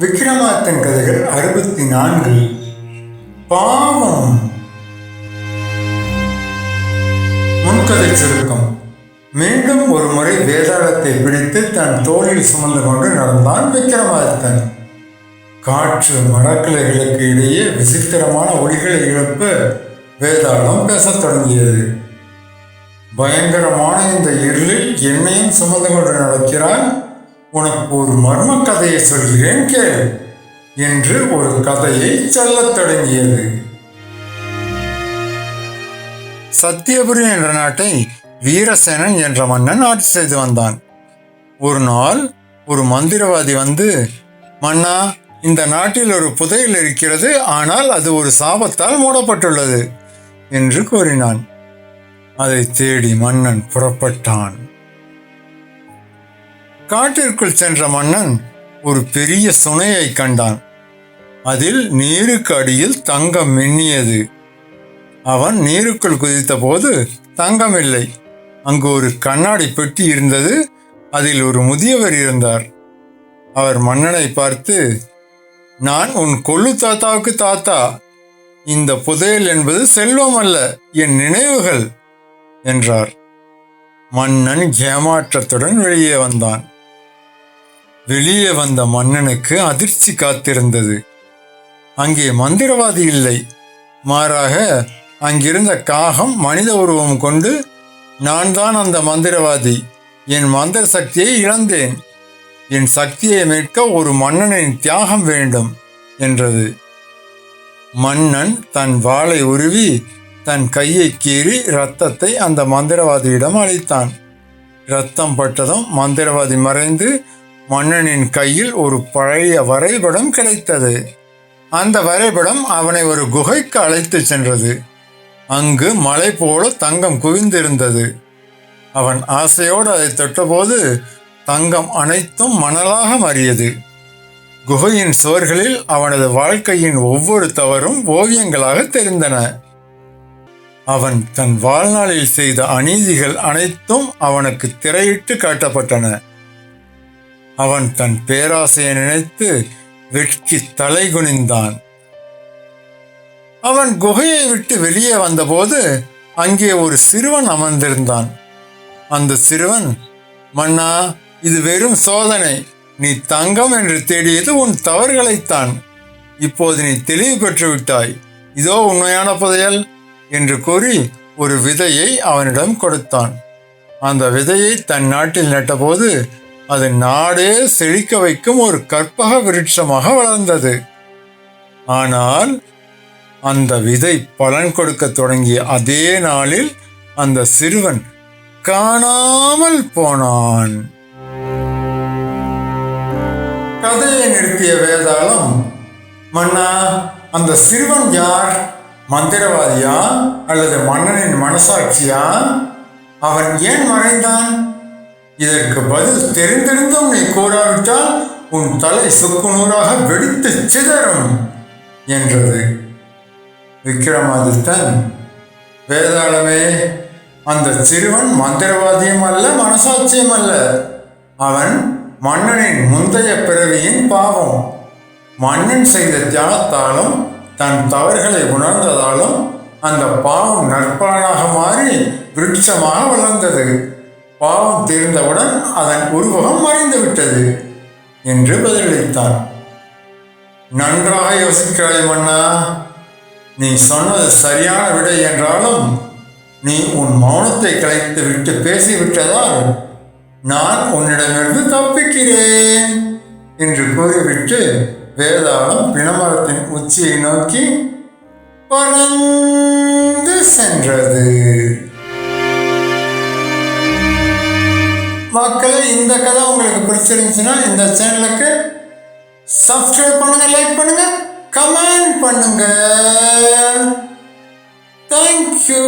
விக்ரமாதித்தன் கதைகள் 64. பாவம். முன்கதை சுருக்கம். மீண்டும் ஒரு முறை வேதாளத்தை பிடித்து தன் தோளில் சுமந்து கொண்டு நடந்தான் விக்ரமாதித்தன். காற்று மரக்கிளைகளுக்கு இடையே விசித்திரமான ஒளிகளை எழுப்ப வேதாளம் பேசத் தொடங்கியது. பயங்கரமான இந்த இருளில் என்னையும் சுமந்து கொண்டு நடக்கிறான், உனக்கு ஒரு மர்ம கதையை சொல்கிறேன் கேள் என்று ஒரு கதையை சொல்லத் தொடங்கியது. சத்தியபுரி என்ற நாட்டை வீரசேனன் என்ற மன்னன் ஆட்சி செய்து வந்தான். ஒரு நாள் ஒரு மந்திரவாதி வந்து, மன்னா, இந்த நாட்டில் ஒரு புதையல் இருக்கிறது, ஆனால் அது ஒரு சாபத்தால் மூடப்பட்டுள்ளது என்று கூறினான். அதை தேடி மன்னன் புறப்பட்டான். காட்டிற்குள் சென்ற மன்னன் ஒரு பெரிய சுனையை கண்டான். அதில் நீருக்கு அடியில் தங்கம் மின்னியது. அவன் நீருக்குள் குதித்த போது தங்கம் இல்லை. அங்கு ஒரு கண்ணாடி பெட்டி இருந்தது. அதில் ஒரு முதியவர் இருந்தார். அவர் மன்னனை பார்த்து, நான் உன் கொள்ளு தாத்தாவுக்கு தாத்தா. இந்த புதையல் என்பது செல்வம் அல்ல, என் நினைவுகள் என்றார். மன்னன் ஏமாற்றத்துடன் வெளியே வந்தான். வெளியே வந்த மன்னனுக்கு அதிர்ச்சி காத்திருந்தது. அங்கே மந்திரவாதி இல்லை, மாறாக அங்கிருந்த காகம் மனித உருவம் கொண்டு, நான் தான் அந்த மந்திரவாதி, என் மந்திர சக்தியை இழந்தேன், என் சக்தியை மீட்க ஒரு மன்னனின் தியாகம் வேண்டும் என்றது. மன்னன் தன் வாளை உருவி தன் கையை கீறி இரத்தத்தை அந்த மந்திரவாதியிடம் அளித்தான். இரத்தம் பட்டதும் மந்திரவாதி மறைந்து மன்னனின் கையில் ஒரு பழைய வரைபடம் கிடைத்தது. அந்த வரைபடம் அவனை ஒரு குகைக்கு அழைத்து சென்றது. அங்கு மலை போல தங்கம் குவிந்திருந்தது. அவன் ஆசையோடு அதை தொட்டபோது தங்கம் அனைத்தும் மணலாக மாறியது. குகையின் சுவர்களில் அவனது வாழ்க்கையின் ஒவ்வொரு தவறும் ஓவியங்களாக தெரிந்தன. அவன் தன் வாழ்நாளில் செய்த அநீதிகள் அனைத்தும் அவனுக்கு திரையிட்டு காட்டப்பட்டன. அவன் தன் பேராசையை நினைத்து வெட்கி தலை குனிந்தான். அவன் குகையை விட்டு வெளியே வந்தபோது அங்கே ஒரு சிறுவன் அமர்ந்திருந்தான். அந்த சிறுவன், மன்னா, இது வெறும் சோதனை. நீ தங்கம் என்று தேடியது உன் தவறுகளைத்தான். இப்போது நீ தெளிவு பெற்று விட்டாய். இதோ உண்மையான புதையல் என்று கூறி ஒரு விதையை அவனிடம் கொடுத்தான். அந்த விதையை தன் நாட்டில் நட்டபோது அது நாடே செழிக்க வைக்கும் ஒரு கற்பக விருட்சமாக வளர்ந்தது. ஆனால் அந்த விதை பலன் கொடுக்க தொடங்கிய அதே நாளில் அந்த சிறுவன் காணாமல் போனான். கதையை நிறுத்திய வேதாளம், மன்னா, அந்த சிறுவன் யார்? மந்திரவாதியா அல்லது மன்னனின் மனசாட்சியா? அவன் ஏன் மறைந்தான்? இதற்கு பதில் தெரிந்திருந்தும் நீ கூறாவிட்டால் உன் தலை சுக்குநூறாக வெடித்து சிதறும் என்றது. விக்ரமாதித்தன், வேதாளமே, அந்த சிறுவன் மந்திரவாதியும் அல்ல, மனசாட்சியும் அல்ல. அவன் மன்னனின் முந்தைய பிறவியின் பாவம். மன்னன் செய்த தியாகத்தாலும் தன் தவறுகளை உணர்ந்ததாலும் அந்த பாவம் நற்பலனாக மாறி விருட்சமாக வளர்ந்தது. பாவம் தீர்ந்தவுடன் அதன் உருவகம் மறைந்துவிட்டது என்று பதிலளித்தான். நன்றாக யோசிக்கிறாய் மன்னா. நீ சொன்னது சரியான விடை என்றாலும் நீ உன் மௌனத்தை கலைத்து விட்டு பேசிவிட்டதால் நான் உன்னிடமிருந்து தப்பிக்கிறேன் என்று கூறிவிட்டு வேதாளம் பிணமரத்தின் உச்சியை நோக்கி பறந்து சென்றது. மக்களே, இந்த கதை உங்களுக்கு பிடிச்சிருந்துச்சுன்னா இந்த சேனலுக்கு சப்ஸ்கிரைப் பண்ணுங்க, லைக் பண்ணுங்க, கமெண்ட் பண்ணுங்க. தேங்க்யூ.